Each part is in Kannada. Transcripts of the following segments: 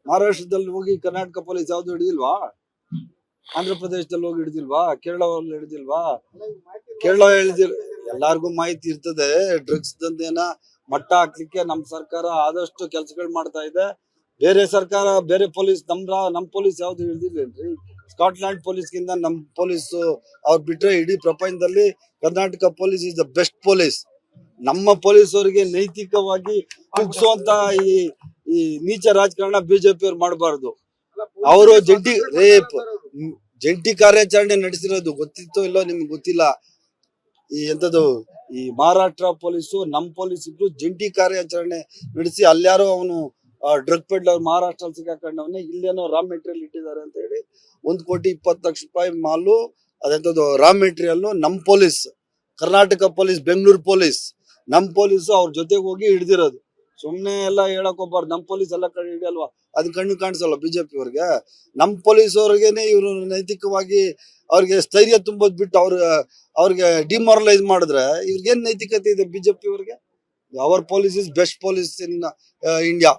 ಮಹಾರಾಷ್ಟ್ರದಲ್ಲಿ ಹೋಗಿ ಕರ್ನಾಟಕ ಪೊಲೀಸ್ ಯಾವ್ದು ಹಿಡಿದಿಲ್ವಾ? ಆಂಧ್ರ ಪ್ರದೇಶದಲ್ಲಿ ಹೋಗಿ ಹಿಡಿದಿಲ್ವಾ? ಕೇರಳದಲ್ಲಿ ಹಿಡಿದಿಲ್ವಾ? ಕೇರಳ ಹಿಡಿದಿಲ್ ಎಲ್ಲಾರ್ಗು ಮಾಹಿತಿ ಇರ್ತದೆ. ಡ್ರಗ್ಸ್ ದಂಧೆನ ಮಟ್ಟ ಹಾಕ್ಲಿಕ್ಕೆ ನಮ್ ಸರ್ಕಾರ ಆದಷ್ಟು ಕೆಲಸಗಳು ಮಾಡ್ತಾ ಇದೆ. ಬೇರೆ ಸರ್ಕಾರ ಬೇರೆ ಪೊಲೀಸ್ ನಮ್ ಪೊಲೀಸ್ ಯಾವ್ದು ಹಿಡಿದಿಲ್ಲೇನ್ರಿ? ಸ್ಕಾಟ್ಲ್ಯಾಂಡ್ ಪೊಲೀಸ್ಗಿಂತ ನಮ್ ಪೊಲೀಸ್ ಅವ್ರು ಬಿಟ್ರೆ ಇಡೀ ಪ್ರಪಂಚದಲ್ಲಿ Karnataka police is the best police. ನಮ್ಮ ಪೊಲೀಸ್ ಅವರಿಗೆ ನೈತಿಕವಾಗಿ ಕುಗ್ಸುವಂತ ಈ ನೀಚ ರಾಜಕಾರಣ ಬಿಜೆಪಿ ಅವ್ರು ಮಾಡಬಾರ್ದು. ಅವರು ಜಂಟಿ ಕಾರ್ಯಾಚರಣೆ ನಡೆಸಿರೋದು ಗೊತ್ತಿತ್ತೋ ಇಲ್ಲೋ ನಿಮ್ಗೆ ಗೊತ್ತಿಲ್ಲ. ಈ ಮಹಾರಾಷ್ಟ್ರ ಪೊಲೀಸು ನಮ್ ಪೊಲೀಸ್ ಇಬ್ರು ಜಂಟಿ ಕಾರ್ಯಾಚರಣೆ ನಡೆಸಿ ಅಲ್ಯಾರೋ ಅವನು ಡ್ರಗ್ ಪೆಡ್ಲರ್ ಮಹಾರಾಷ್ಟ್ರ ಸಿಕ್ಕಾಕೊಂಡವನೇ, ಇಲ್ಲೇನೋ ರಾ ಮೆಟೀರಿಯಲ್ ಇಟ್ಟಿದ್ದಾರೆ ಅಂತ ಹೇಳಿ 1,20,00,000 ಮಾಲು ರಾ ಮೆಟೀರಿಯಲ್ ನಮ್ police, Karnataka police, Bengaluru police, ನಮ್ ಪೊಲೀಸ್ ಅವ್ರ ಜೊತೆಗೆ ಹೋಗಿ ಹಿಡಿದಿರೋದು. ಸುಮ್ನೆ ಎಲ್ಲ ಹೇಳಕ್ ಹೋಗ್ಬಾರ್ದು. ನಮ್ ಪೊಲೀಸ್ ಎಲ್ಲ ಕಡೆ ಹಿಡಿಯಲ್ವಾ? ಅದ್ ಕಣ್ಣು ಕಾಣಿಸಲ್ಲ ಬಿಜೆಪಿ ಅವ್ರಿಗೆ. ನಮ್ ಪೊಲೀಸ್ ಅವ್ರಿಗೇನೆ ಇವ್ರು ನೈತಿಕವಾಗಿ ಅವ್ರಿಗೆ ಸ್ಥೈರ್ಯ ತುಂಬೋದ್ ಬಿಟ್ಟು ಅವ್ರಿಗೆ ಡಿಮಾರಲೈಸ್ ಮಾಡಿದ್ರೆ ಇವ್ರಿಗೇನ್ ನೈತಿಕತೆ ಇದೆ ಬಿಜೆಪಿ ಅವ್ರಿಗೆ? Our police is best police in India.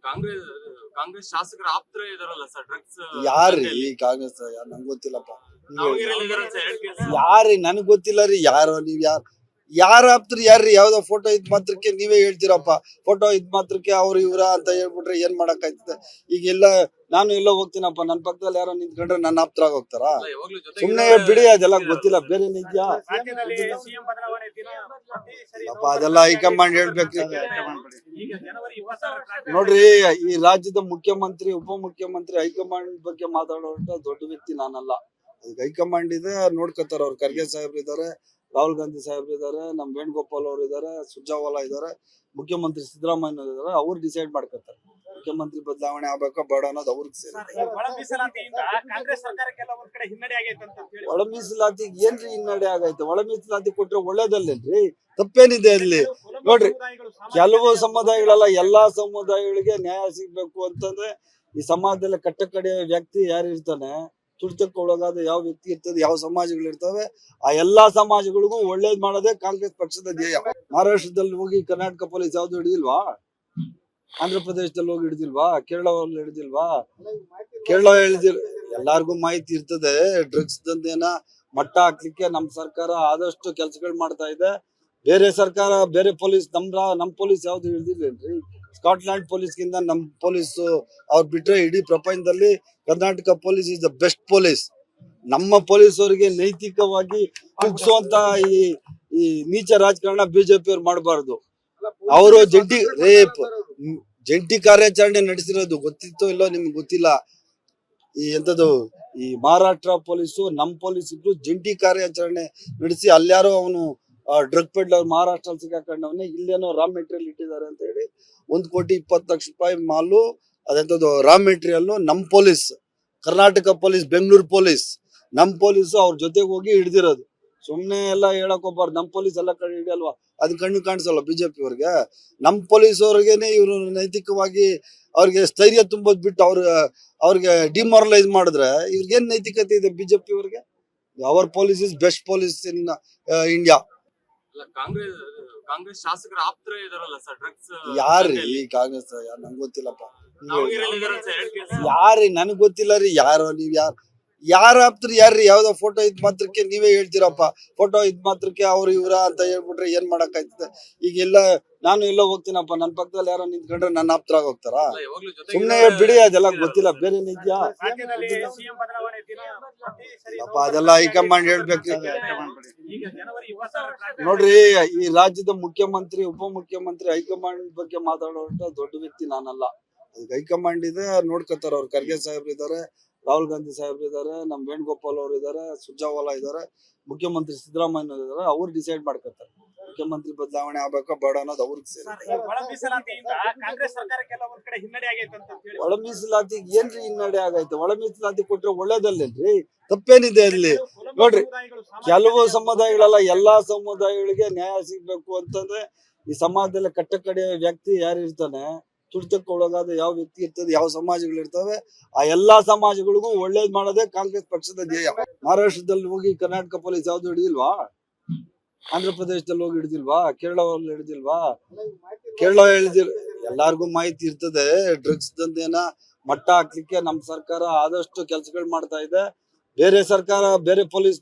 Congress ಶಾಸಕರ ಆಪ್ತರ ಇದಾರಲ್ಲ ಸರ್, ಡ್ರಗ್ಸ್ ಯಾರ್ರಿ ಕಾಂಗ್ರೆಸ್? ನಂಗೆ ಗೊತ್ತಿಲ್ಲಪ್ಪ. ಯಾರಿ ನನಗ್ ಗೊತ್ತಿಲ್ಲ ರೀ. ಯಾರು ನೀವ್ ಯಾರ ಆಪ್ತರು ಯಾರ್ರಿ? ಯಾವ್ದೋ ಫೋಟೋ ಇದ್ ಮಾತ್ರಕ್ಕೆ ನೀವೇ ಹೇಳ್ತೀರಪ್ಪ. ಫೋಟೋ ಇದ್ ಮಾತ್ರಕ್ಕೆ ಅವ್ರು ಇವ್ರ ಅಂತ ಹೇಳ್ಬಿಟ್ರೆ ಏನ್ ಮಾಡಕ್ ಆಯ್ತದೆ? ಈಗೆಲ್ಲ ನಾನು ಎಲ್ಲೋ ಹೋಗ್ತೀನಪ್ಪ, ನನ್ ಪಕ್ಕದಲ್ಲಿ ಯಾರೋ ನಿಂತ್ಕೊಂಡ್ರೆ ನನ್ನ ಆಪ್ತರಾಗ ಹೋಗ್ತಾರ? ಸುಮ್ನೆ ಬಿಡಿ, ಅದೆಲ್ಲ ಗೊತ್ತಿಲ್ಲ. ಬೇರೆ ನಿಜ ಅಪ್ಪ, ಅದೆಲ್ಲ ಹೈಕಮಾಂಡ್ ಹೇಳ್ಬೇಕು. ನೋಡ್ರಿ, ಈ ರಾಜ್ಯದ ಮುಖ್ಯಮಂತ್ರಿ, ಉಪಮುಖ್ಯಮಂತ್ರಿ ಹೈಕಮಾಂಡ್ ಬಗ್ಗೆ ಮಾತಾಡೋಂತ ದೊಡ್ಡ ವ್ಯಕ್ತಿ ನಾನಲ್ಲ. ಅದಕ್ಕೆ ಹೈಕಮಾಂಡ್ ಇದೆ, ನೋಡ್ಕೊತಾರ. ಅವ್ರು ಖರ್ಗೆ ಸಾಹೇಬ್ರು ಇದಾರೆ, ರಾಹುಲ್ ಗಾಂಧಿ ಸಾಹೇಬ್ರು ಇದಾರೆ, ನಮ್ ವೇಣುಗೋಪಾಲ್ ಅವರು ಇದಾರೆ, ಸುರ್ಜಾವಾಲಾ ಇದಾರೆ, ಮುಖ್ಯಮಂತ್ರಿ ಸಿದ್ದರಾಮಯ್ಯ ಇದಾರೆ. ಅವ್ರು ಡಿಸೈಡ್ ಮಾಡ್ಕೊತಾರೆ ಮುಖ್ಯಮಂತ್ರಿ ಬದಲಾವಣೆ ಆಗ್ಬೇಕಾ ಬೇಡ ಅನ್ನೋದು ಅವ್ರಿಗೆ ಸೇರಿ. ಒಳ ಮೀಸಲಾತಿಗೆ ಏನ್ರಿ ಹಿನ್ನಡೆ ಆಗೈತೆ? ಒಳ ಮೀಸಲಾತಿ ಕೊಟ್ರೆ ಒಳ್ಳೇದಲ್ಲೇನ್ರಿ? ತಪ್ಪೇನಿದೆ ಅಲ್ಲಿ? ನೋಡ್ರಿ, ಕೆಲವು ಸಮುದಾಯಗಳಲ್ಲ, ಎಲ್ಲಾ ಸಮುದಾಯಗಳಿಗೆ ನ್ಯಾಯ ಸಿಗ್ಬೇಕು ಅಂತಂದ್ರೆ ಈ ಸಮಾಜದಲ್ಲಿ ಕಟ್ಟಕಡೆಯ ವ್ಯಕ್ತಿ ಯಾರು ಇರ್ತಾನೆ, ತುಳಿತಕ್ಕೆ ಒಳಗಾದ ಯಾವ ವ್ಯಕ್ತಿ ಇರ್ತದೆ, ಯಾವ ಸಮಾಜಗಳು ಇರ್ತವೆ, ಆ ಎಲ್ಲಾ ಸಮಾಜಗಳಿಗೂ ಒಳ್ಳೇದ್ ಮಾಡೋದೇ ಕಾಂಗ್ರೆಸ್ ಪಕ್ಷದ ಧ್ಯೇಯ. ಮಹಾರಾಷ್ಟ್ರದಲ್ಲಿ ಹೋಗಿ ಕರ್ನಾಟಕ ಪೊಲೀಸ್ ಯಾವ್ದು ಹಿಡಿದಿಲ್ವಾ? ಆಂಧ್ರ ಪ್ರದೇಶದಲ್ಲಿ ಹೋಗಿ ಹಿಡಿದಿಲ್ವಾ? ಕೇರಳದಲ್ಲಿ ಹಿಡಿದಿಲ್ವಾ? ಕೇರಳ ಎಲ್ಲಾರ್ಗು ಮಾಹಿತಿ ಇರ್ತದೆ. ಡ್ರಗ್ಸ್ ದಂಧೆನ ಮಟ್ಟ ಹಾಕ್ಲಿಕ್ಕೆ ನಮ್ ಸರ್ಕಾರ ಆದಷ್ಟು ಕೆಲಸಗಳು ಮಾಡ್ತಾ ಇದೆ. ಬೇರೆ ಸರ್ಕಾರ ಬೇರೆ ಪೊಲೀಸ್ ನಮ್ ಪೊಲೀಸ್ ಯಾವ್ದು ಹಿಡಿದಿಲ್ಲೇನ್ರಿ? ಸ್ಕಾಟ್ಲ್ಯಾಂಡ್ ಪೊಲೀಸ್ಗಿಂತ ನಮ್ ಪೊಲೀಸ್ ಅವ್ರು ಬಿಟ್ರೆ ಇಡೀ ಪ್ರಪಂಚದಲ್ಲಿ Karnataka police is the best police. ನಮ್ಮ ಪೊಲೀಸ್ ಅವರಿಗೆ ನೈತಿಕವಾಗಿ ಕುಗ್ಸುವಂತ ಈ ನೀಚ ರಾಜಕಾರಣ ಬಿಜೆಪಿ ಅವ್ರು ಮಾಡಬಾರ್ದು. ಅವರು ಜಂಟಿ ಕಾರ್ಯಾಚರಣೆ ನಡೆಸಿರೋದು ಗೊತ್ತಿತ್ತೋ ಇಲ್ಲೋ ನಿಮ್ಗೆ ಗೊತ್ತಿಲ್ಲ. ಈ ಮಹಾರಾಷ್ಟ್ರ ಪೊಲೀಸು ನಮ್ ಪೊಲೀಸ್ ಇಬ್ರು ಜಂಟಿ ಕಾರ್ಯಾಚರಣೆ ನಡೆಸಿ ಅಲ್ಯಾರೋ ಅವನು ಡ್ರಗ್ ಪೆಡ್ಲರ್ ಮಹಾರಾಷ್ಟ್ರ ಸಿಕ್ಕಾಕೊಂಡವನೇ, ಇಲ್ಲೇನೋ ರಾ ಮೆಟೀರಿಯಲ್ ಇಟ್ಟಿದ್ದಾರೆ ಅಂತ ಹೇಳಿ 1,20,00,000 ಮಾಲು ರಾ ಮೆಟೀರಿಯಲ್ ನಮ್ police, Karnataka police, Bengaluru police, ನಮ್ ಪೊಲೀಸ್ ಅವ್ರ ಜೊತೆಗೆ ಹೋಗಿ ಹಿಡಿದಿರೋದು. ಸುಮ್ನೆ ಎಲ್ಲ ಹೇಳಕ್ ಹೋಗ್ಬಾರ್ದು. ನಮ್ ಪೊಲೀಸ್ ಎಲ್ಲ ಕಡೆ ಹಿಡಿಯಲ್ವಾ? ಅದ್ ಕಣ್ಣು ಕಾಣಿಸಲ್ಲ ಬಿಜೆಪಿ ಅವ್ರಿಗೆ. ನಮ್ ಪೊಲೀಸ್ ಅವ್ರಿಗೇನೆ ಇವ್ರು ನೈತಿಕವಾಗಿ ಅವ್ರಿಗೆ ಸ್ಥೈರ್ಯ ತುಂಬೋದ್ ಬಿಟ್ಟು ಅವ್ರಿಗೆ ಡಿಮಾರಲೈಸ್ ಮಾಡಿದ್ರೆ ಇವ್ರಿಗೇನ್ ನೈತಿಕತೆ ಇದೆ ಬಿಜೆಪಿ ಅವ್ರಿಗೆ? Our police is best police in India. Congress ಶಾಸಕರ ಆಪ್ತರ ಇದಾರಲ್ಲ ಸರ್, ಡ್ರಗ್ಸ್ ಯಾರ್ರಿ ಕಾಂಗ್ರೆಸ್? ನಂಗೆ ಗೊತ್ತಿಲ್ಲಪ್ಪ. ಯಾರಿ ನನಗ್ ಗೊತ್ತಿಲ್ಲ ರೀ. ಯಾರು ನೀವ್ ಯಾರ ಆಪ್ತರು ಯಾರ್ರಿ? ಯಾವ್ದೋ ಫೋಟೋ ಇದ್ ಮಾತ್ರಕ್ಕೆ ನೀವೇ ಹೇಳ್ತೀರಪ್ಪ. ಫೋಟೋ ಇದ್ ಮಾತ್ರಕ್ಕೆ ಅವ್ರು ಇವ್ರ ಅಂತ ಹೇಳ್ಬಿಟ್ರೆ ಏನ್ ಮಾಡಕ್ ಆಯ್ತದೆ? ಈಗೆಲ್ಲ ನಾನು ಎಲ್ಲೋ ಹೋಗ್ತೀನಪ್ಪ, ನನ್ ಪಕ್ಕದಲ್ಲಿ ಯಾರೋ ನಿಂತ್ಕೊಂಡ್ರೆ ನನ್ನ ಆಪ್ತರಾಗ ಹೋಗ್ತಾರ? ಸುಮ್ನೆ ಬಿಡಿ, ಅದೆಲ್ಲ ಗೊತ್ತಿಲ್ಲ. ಬೇರೆ ನಿಜ ಅಪ್ಪ, ಅದೆಲ್ಲ ಹೈಕಮಾಂಡ್ ಹೇಳ್ಬೇಕು. ನೋಡ್ರಿ, ಈ ರಾಜ್ಯದ ಮುಖ್ಯಮಂತ್ರಿ, ಉಪಮುಖ್ಯಮಂತ್ರಿ ಹೈಕಮಾಂಡ್ ಬಗ್ಗೆ ಮಾತಾಡೋಂತ ದೊಡ್ಡ ವ್ಯಕ್ತಿ ನಾನಲ್ಲ. ಅದಕ್ಕೆ ಹೈಕಮಾಂಡ್ ಇದೆ, ನೋಡ್ಕೊತಾರ. ಅವ್ರು ಖರ್ಗೆ ಸಾಹೇಬ್ರು ಇದಾರೆ, ರಾಹುಲ್ ಗಾಂಧಿ ಸಾಹೇಬ್ರು ಇದಾರೆ, ನಮ್ ವೇಣುಗೋಪಾಲ್ ಅವರು ಇದಾರೆ, ಸುರ್ಜಾವಾಲಾ ಇದಾರೆ, ಮುಖ್ಯಮಂತ್ರಿ ಸಿದ್ದರಾಮಯ್ಯ ಇದಾರೆ. ಅವ್ರು ಡಿಸೈಡ್ ಮಾಡ್ಕೊತಾರೆ ಮುಖ್ಯಮಂತ್ರಿ ಬದಲಾವಣೆ ಆಗ್ಬೇಕಾ ಬೇಡ ಅನ್ನೋದು ಅವ್ರಿಗೆ ಸೇರಿ. ಒಳ ಮೀಸಲಾತಿಗೆ ಏನ್ರಿ ಹಿನ್ನಡೆ ಆಗೈತೆ? ಒಳ ಮೀಸಲಾತಿ ಕೊಟ್ರೆ ಒಳ್ಳೇದಲ್ಲೇನ್ರಿ? ತಪ್ಪೇನಿದೆ ಅಲ್ಲಿ? ನೋಡ್ರಿ, ಕೆಲವು ಸಮುದಾಯಗಳಲ್ಲ, ಎಲ್ಲಾ ಸಮುದಾಯಗಳಿಗೆ ನ್ಯಾಯ ಸಿಗ್ಬೇಕು ಅಂತಂದ್ರೆ ಈ ಸಮಾಜದಲ್ಲಿ ಕಟ್ಟಕಡೆಯ ವ್ಯಕ್ತಿ ಯಾರು ಇರ್ತಾನೆ, ತುಳಿತಕ್ಕೆ ಒಳಗಾದ ಯಾವ ವ್ಯಕ್ತಿ ಇರ್ತದೆ, ಯಾವ ಸಮಾಜಗಳು ಇರ್ತವೆ, ಆ ಎಲ್ಲಾ ಸಮಾಜಗಳಿಗೂ ಒಳ್ಳೇದ್ ಮಾಡೋದೇ ಕಾಂಗ್ರೆಸ್ ಪಕ್ಷದ ಧ್ಯೇಯ. ಮಹಾರಾಷ್ಟ್ರದಲ್ಲಿ ಹೋಗಿ ಕರ್ನಾಟಕ ಪೊಲೀಸ್ ಯಾವ್ದು ಹಿಡಿದಿಲ್ವಾ? ಆಂಧ್ರ ಪ್ರದೇಶದಲ್ಲಿ ಹೋಗಿ ಹಿಡಿದಿಲ್ವಾ? ಕೇರಳದಲ್ಲಿ ಹಿಡಿದಿಲ್ವಾ? ಕೇರಳ ಎಲ್ಲಾರ್ಗು ಮಾಹಿತಿ ಇರ್ತದೆ. ಡ್ರಗ್ಸ್ ದಂಧೆನ ಮಟ್ಟ ಹಾಕ್ಲಿಕ್ಕೆ ನಮ್ ಸರ್ಕಾರ ಆದಷ್ಟು ಕೆಲಸಗಳು ಮಾಡ್ತಾ ಇದೆ. ಬೇರೆ ಸರ್ಕಾರ, ಬೇರೆ ಪೊಲೀಸ್,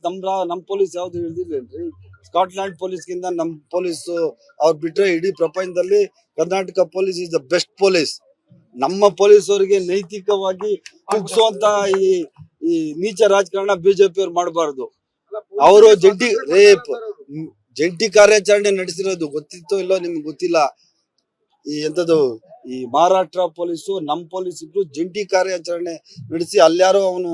ನಮ್ ಪೊಲೀಸ್ ಯಾವ್ದು ಹಿಡಿದಿಲ್ಲೇನ್ರಿ? ಸ್ಕಾಟ್ಲ್ಯಾಂಡ್ ಪೊಲೀಸ್ಗಿಂತ ನಮ್ ಪೊಲೀಸ್ ಅವ್ರು ಬಿಟ್ರೆ ಇಡೀ ಪ್ರಪಂಚದಲ್ಲಿ Karnataka police is the best police. ನಮ್ಮ ಪೊಲೀಸ್ ಅವರಿಗೆ ನೈತಿಕವಾಗಿ ಕುಗ್ಸುವಂತ ಈ ನೀಚ ರಾಜಕಾರಣ ಬಿಜೆಪಿ ಅವ್ರು ಮಾಡಬಾರ್ದು. ಅವರು ಜಂಟಿ ಕಾರ್ಯಾಚರಣೆ ನಡೆಸಿರೋದು ಗೊತ್ತಿತ್ತೋ ಇಲ್ಲೋ ನಿಮ್ಗೆ ಗೊತ್ತಿಲ್ಲ. ಈ ಮಹಾರಾಷ್ಟ್ರ ಪೊಲೀಸು ನಮ್ ಪೊಲೀಸ್ ಇಬ್ರು ಜಂಟಿ ಕಾರ್ಯಾಚರಣೆ ನಡೆಸಿ ಅಲ್ಯಾರೋ ಅವನು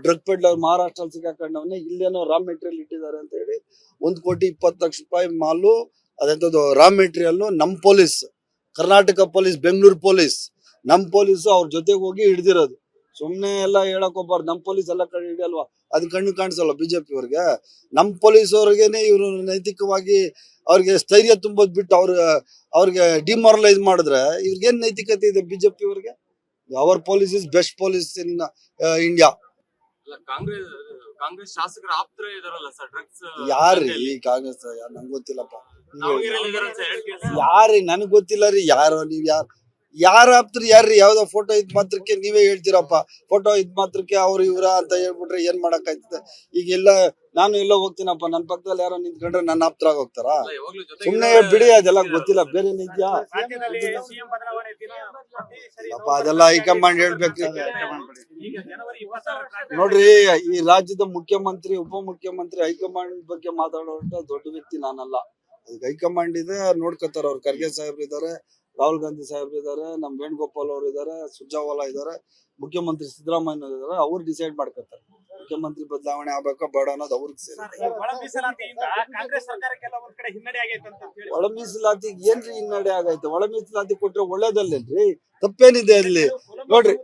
ಡ್ರಗ್ ಪೆಡ್ಲರ್ ಮಹಾರಾಷ್ಟ್ರ ಸಿಕ್ಕಾಕೊಂಡವನೇ, ಇಲ್ಲೇನೋ ರಾ ಮೆಟೀರಿಯಲ್ ಇಟ್ಟಿದ್ದಾರೆ ಅಂತ ಹೇಳಿ 1,20,00,000 ಮಾಲು ಅದೆಂತದ್ದು ರಾ ಮೆಟೀರಿಯಲ್ ನಮ್ police, Karnataka police, Bengaluru police, ನಮ್ ಪೊಲೀಸ್ ಅವ್ರ ಜೊತೆಗೆ ಹೋಗಿ ಹಿಡ್ದಿರೋದು. ಸುಮ್ನೆ ಎಲ್ಲ ಹೇಳಕ್ ಹೋಗ್ಬಾರ್ದು. ನಮ್ ಪೊಲೀಸ್ ಎಲ್ಲ ಕಡೆ ಹಿಡಿಯಲ್ವಾ? ಅದ್ ಕಣ್ಣು ಕಾಣಿಸಲ್ಲ ಬಿಜೆಪಿ ಅವ್ರಿಗೆ. ನಮ್ ಪೊಲೀಸ್ ಅವ್ರಿಗೇನೆ ಇವ್ರು ನೈತಿಕವಾಗಿ ಅವ್ರಿಗೆ ಸ್ಥೈರ್ಯ ತುಂಬೋದ್ ಬಿಟ್ಟು ಅವ್ರಿಗೆ ಡಿಮಾರಲೈಸ್ ಮಾಡಿದ್ರೆ ಇವ್ರಿಗೇನ್ ನೈತಿಕತೆ ಇದೆ ಬಿಜೆಪಿ ಅವ್ರಿಗೆ? Our police is best police in India. Congress ಶಾಸಕರ ಆಪ್ತರ ಇದಾರಲ್ಲ ಸರ್ ಡ್ರಗ್ಸ್ ಯಾರ್ರಿ ಕಾಂಗ್ರೆಸ್? ನಂಗೆ ಗೊತ್ತಿಲ್ಲಪ್ಪ. ಯಾರು ಯಾರ್ರಿ? ನನ್ಗ್ ಗೊತ್ತಿಲ್ಲ ರೀ. ಯಾರೋ ನೀವ್ ಯಾರ ಆಪ್ತರು ಯಾರ್ರಿ? ಯಾವ್ದೋ ಫೋಟೋ ಇದ್ ಮಾತ್ರಕ್ಕೆ ನೀವೇ ಹೇಳ್ತೀರಪ್ಪ. ಫೋಟೋ ಇದ್ ಮಾತ್ರಕ್ಕೆ ಅವ್ರು ಇವ್ರ ಅಂತ ಹೇಳ್ಬಿಟ್ರೆ ಏನ್ ಮಾಡಕ್ ಆಯ್ತದೆ? ಈಗೆಲ್ಲ ನಾನು ಎಲ್ಲೋ ಹೋಗ್ತೀನಪ್ಪ, ನನ್ ಪಕ್ಕದಲ್ಲಿ ಯಾರೋ ನಿಂತ್ಕೊಂಡ್ರೆ ನನ್ನ ಆಪ್ತರಾಗ ಹೋಗ್ತಾರ? ಸುಮ್ನೆ ಬಿಡಿ, ಅದೆಲ್ಲ ಗೊತ್ತಿಲ್ಲ. ಬೇರೆ ನಿದ್ಯಾ ಅಪ್ಪ, ಅದೆಲ್ಲ ಹೈಕಮಾಂಡ್ ಹೇಳ್ಬೇಕ್ರಿ. ನೋಡ್ರಿ, ಈ ರಾಜ್ಯದ ಮುಖ್ಯಮಂತ್ರಿ, ಉಪಮುಖ್ಯಮಂತ್ರಿ ಹೈಕಮಾಂಡ್ ಬಗ್ಗೆ ಮಾತಾಡುವಂತ ದೊಡ್ಡ ವ್ಯಕ್ತಿ ನಾನಲ್ಲ. ಅದಕ್ಕೆ ಹೈಕಮಾಂಡ್ ಇದೆ, ನೋಡ್ಕೊತಾರ. ಅವ್ರು ಖರ್ಗೆ ಸಾಹೇಬ್ರು ಇದಾರೆ, ರಾಹುಲ್ ಗಾಂಧಿ ಸಾಹೇಬ್ರು ಇದಾರೆ, ನಮ್ ವೇಣುಗೋಪಾಲ್ ಅವರು ಇದಾರೆ, ಸುರ್ಜೇವಾಲಾ ಇದಾರೆ, ಮುಖ್ಯಮಂತ್ರಿ ಸಿದ್ದರಾಮಯ್ಯ ಇದಾರೆ. ಅವ್ರು ಡಿಸೈಡ್ ಮಾಡ್ಕೊತಾರೆ ಮುಖ್ಯಮಂತ್ರಿ ಬದಲಾವಣೆ ಆಗ್ಬೇಕಾ ಬೇಡ ಅನ್ನೋದು ಅವ್ರಿಗೆ ಸೇರಿ. ಒಳ ಮೀಸಲಾತಿ ಏನ್ರಿ ಹಿನ್ನಡೆ ಆಗೈತೆ? ಒಳ ಮೀಸಲಾತಿ ಕೊಟ್ರೆ ಒಳ್ಳೇದಲ್ಲೇನ್ರಿ? ತಪ್ಪೇನಿದೆ ಅಲ್ಲಿ? ನೋಡ್ರಿ,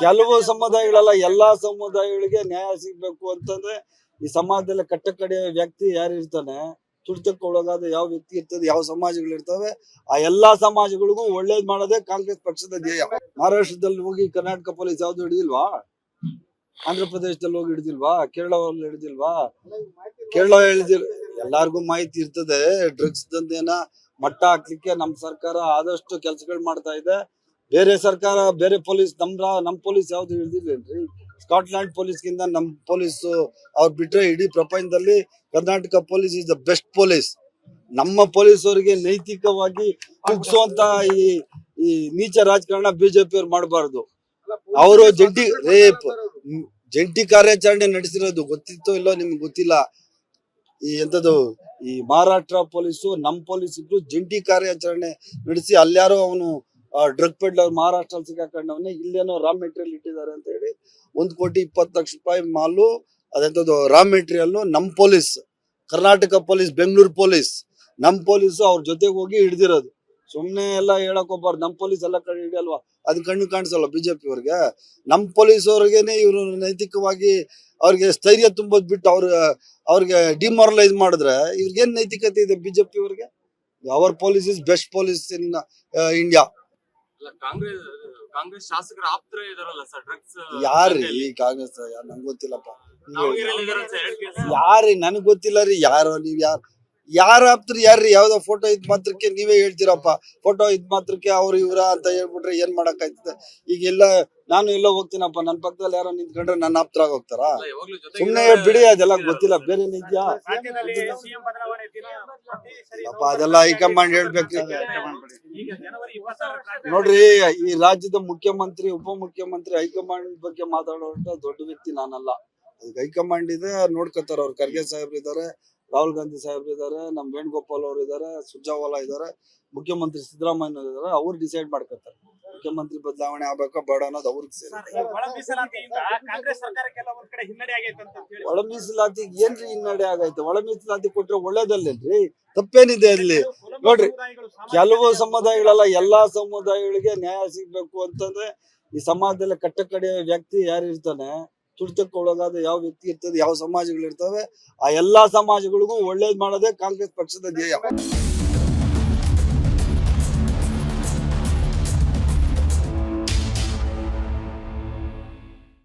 ಕೆಲವು ಸಮುದಾಯಗಳಲ್ಲ, ಎಲ್ಲಾ ಸಮುದಾಯಗಳಿಗೆ ನ್ಯಾಯ ಸಿಗ್ಬೇಕು ಅಂತಂದ್ರೆ ಈ ಸಮಾಜದಲ್ಲಿ ಕಟ್ಟಕಡೆ ವ್ಯಕ್ತಿ ಯಾರು ಇರ್ತಾನೆ, ತುಳಿತಕ್ಕೆ ಒಳಗಾದ ಯಾವ ವ್ಯಕ್ತಿ ಇರ್ತದೆ, ಯಾವ ಸಮಾಜಗಳು ಇರ್ತವೆ, ಆ ಎಲ್ಲಾ ಸಮಾಜಗಳಿಗೂ ಒಳ್ಳೇದ್ ಮಾಡೋದೇ ಕಾಂಗ್ರೆಸ್ ಪಕ್ಷದ ಧ್ಯೇಯ. ಮಹಾರಾಷ್ಟ್ರದಲ್ಲಿ ಹೋಗಿ ಕರ್ನಾಟಕ ಪೊಲೀಸ್ ಯಾವ್ದು ಹಿಡಿದಿಲ್ವಾ? ಆಂಧ್ರ ಪ್ರದೇಶದಲ್ಲಿ ಹೋಗಿ ಹಿಡಿದಿಲ್ವಾ? ಕೇರಳದಲ್ಲಿ ಹಿಡಿದಿಲ್ವಾ? ಎಲ್ಲಾರ್ಗು ಮಾಹಿತಿ ಇರ್ತದೆ. ಡ್ರಗ್ಸ್ ದಂಧೆನ ಮಟ್ಟ ಹಾಕ್ಲಿಕ್ಕೆ ನಮ್ ಸರ್ಕಾರ ಆದಷ್ಟು ಕೆಲಸಗಳು ಮಾಡ್ತಾ ಇದೆ. ಬೇರೆ ಸರ್ಕಾರ, ಬೇರೆ ಪೊಲೀಸ್, ನಮ್ ಪೊಲೀಸ್ ಯಾವ್ದು ಹಿಡಿದಿಲ್ಲೇನ್ರಿ? ಸ್ಕಾಟ್ಲ್ಯಾಂಡ್ ಪೊಲೀಸ್ಗಿಂತ ನಮ್ ಪೊಲೀಸ್ ಅವ್ರು ಬಿಟ್ರೆ ಇಡೀ ಪ್ರಪಂಚದಲ್ಲಿ Karnataka police is the best police. ನಮ್ಮ ಪೊಲೀಸ್ ಅವರಿಗೆ ನೈತಿಕವಾಗಿ ಕುಗ್ಸುವಂತ ಈ ನೀಚ ರಾಜಕಾರಣ ಬಿಜೆಪಿ ಅವ್ರು ಮಾಡಬಾರ್ದು. ಅವರು ಜಂಟಿ ಕಾರ್ಯಾಚರಣೆ ನಡೆಸಿರೋದು ಗೊತ್ತಿತ್ತೋ ಇಲ್ಲೋ ನಿಮ್ಗೆ ಗೊತ್ತಿಲ್ಲ. ಈ ಮಹಾರಾಷ್ಟ್ರ ಪೊಲೀಸು ನಮ್ ಪೊಲೀಸ್ ಇಬ್ರು ಜಂಟಿ ಕಾರ್ಯಾಚರಣೆ ನಡೆಸಿ ಅಲ್ಯಾರೋ ಅವನು ಡ್ರಗ್ ಪೆಡ್ಲರ್ ಮಹಾರಾಷ್ಟ್ರ ಸಿಕ್ಕಾಕೊಂಡವನೇ, ಇಲ್ಲೇನೋ ರಾ ಮೆಟೀರಿಯಲ್ ಇಟ್ಟಿದ್ದಾರೆ ಅಂತ ಹೇಳಿ 1,20,00,000 ಮಾಲು ಅದೆಂತದ್ದು ರಾ ಮೆಟೀರಿಯಲ್ ನಮ್ police, Karnataka police, Bengaluru police, ನಮ್ ಪೊಲೀಸ್ ಅವ್ರ ಜೊತೆಗೆ ಹೋಗಿ ಹಿಡ್ದಿರೋದು. ಸುಮ್ನೆ ಎಲ್ಲ ಹೇಳಕ್ ಹೋಗ್ಬಾರ್ದು. ನಮ್ ಪೊಲೀಸ್ ಎಲ್ಲ ಕಡೆ ಹಿಡಿಯಲ್ವಾ? ಅದ್ ಕಣ್ಣು ಕಾಣಿಸಲ್ಲ ಬಿಜೆಪಿ ಅವ್ರಿಗೆ. ನಮ್ ಪೊಲೀಸ್ ಅವ್ರಿಗೇನೆ ಇವ್ರು ನೈತಿಕವಾಗಿ ಅವ್ರಿಗೆ ಸ್ಥೈರ್ಯ ತುಂಬೋದ್ ಬಿಟ್ಟು ಅವ್ರಿಗೆ ಡಿಮಾರಲೈಸ್ ಮಾಡಿದ್ರೆ ಇವ್ರಿಗೇನ್ ನೈತಿಕತೆ ಇದೆ ಬಿಜೆಪಿ ಅವ್ರಿಗೆ? Our police is best police in India. Congress ಶಾಸಕರ ಆಪ್ತರ ಇದಾರಲ್ಲ ಸರ್ ಡ್ರಗ್ಸ್ ಯಾರ್ರಿ ಕಾಂಗ್ರೆಸ್? ನಂಗೆ ಗೊತ್ತಿಲ್ಲಪ್ಪ. ಯಾರ್ರಿ? ನನ್ಗ್ ಗೊತ್ತಿಲ್ಲ ರೀ. ಯಾರೋ ನೀವ್ ಯಾರ ಆಪ್ತರು ಯಾರ್ರಿ? ಯಾವ್ದೋ ಫೋಟೋ ಇದ್ ಮಾತ್ರಕ್ಕೆ ನೀವೇ ಹೇಳ್ತೀರಪ್ಪ. ಫೋಟೋ ಇದ್ ಮಾತ್ರಕ್ಕೆ ಅವ್ರು ಇವ್ರ ಅಂತ ಹೇಳ್ಬಿಟ್ರೆ ಏನ್ ಮಾಡಕ್ ಆಯ್ತದೆ? ಈಗೆಲ್ಲ ನಾನು ಎಲ್ಲೋ ಹೋಗ್ತೀನಪ್ಪ, ನನ್ ಪಕ್ಕದಲ್ಲಿ ಯಾರೋ ನಿಂತ್ಕೊಂಡ್ರೆ ನನ್ನ ಆಪ್ತರಾಗ ಹೋಗ್ತಾರ? ಸುಮ್ನೆ ಬಿಡಿ, ಅದೆಲ್ಲ ಗೊತ್ತಿಲ್ಲ. ಬೇರೆ ನಿದ್ಯಾ ಅಪ್ಪ, ಅದೆಲ್ಲ ಹೈಕಮಾಂಡ್ ಹೇಳ್ಬೇಕ್ರಿ. ನೋಡ್ರಿ, ಈ ರಾಜ್ಯದ ಮುಖ್ಯಮಂತ್ರಿ, ಉಪಮುಖ್ಯಮಂತ್ರಿ ಹೈಕಮಾಂಡ್ ಬಗ್ಗೆ ಮಾತಾಡುವಂತ ದೊಡ್ಡ ವ್ಯಕ್ತಿ ನಾನಲ್ಲ. ಅದಕ್ಕೆ ಹೈಕಮಾಂಡ್ ಇದೆ, ನೋಡ್ಕೊತಾರ. ಅವ್ರು ಖರ್ಗೆ ಸಾಹೇಬ್ರು ಇದಾರೆ, ರಾಹುಲ್ ಗಾಂಧಿ ಸಾಹೇಬ್ರು ಇದಾರೆ, ನಮ್ ವೇಣುಗೋಪಾಲ್ ಅವರು ಇದಾರೆ, ಸುರ್ಜೇವಾಲಾ ಇದಾರೆ, ಮುಖ್ಯಮಂತ್ರಿ ಸಿದ್ದರಾಮಯ್ಯ ಇದಾರೆ. ಅವ್ರು ಡಿಸೈಡ್ ಮಾಡ್ಕೊತಾರೆ ಮುಖ್ಯಮಂತ್ರಿ ಬದಲಾವಣೆ ಆಗ್ಬೇಕಾ ಬೇಡ ಅನ್ನೋದು ಅವ್ರಿಗೆ ಸೇರಿ. ಒಳ ಮೀಸಲಾತಿ ಏನ್ರಿ ಹಿನ್ನಡೆ ಆಗೈತೆ? ಒಳ ಮೀಸಲಾತಿ ಕೊಟ್ರೆ ಒಳ್ಳೇದಲ್ಲೇನ್ರಿ? ತಪ್ಪೇನಿದೆ ಅಲ್ಲಿ? ನೋಡ್ರಿ, ಕೆಲವು ಸಮುದಾಯಗಳಲ್ಲ, ಎಲ್ಲಾ ಸಮುದಾಯಗಳಿಗೆ ನ್ಯಾಯ ಸಿಗ್ಬೇಕು ಅಂತಂದ್ರೆ ಈ ಸಮಾಜದಲ್ಲಿ ಕಟ್ಟಕಡೆ ವ್ಯಕ್ತಿ ಯಾರು ಇರ್ತಾನೆ, ತುಳಿತಕ್ಕೆ ಒಳಗಾದ ಯಾವ ವ್ಯಕ್ತಿ ಇರ್ತದೆ, ಯಾವ ಸಮಾಜಗಳು ಇರ್ತವೆ, ಆ ಎಲ್ಲಾ ಸಮಾಜಗಳಿಗೂ ಒಳ್ಳೇದ್ ಮಾಡೋದೇ ಕಾಂಗ್ರೆಸ್ ಪಕ್ಷದ ಧ್ಯೇಯ.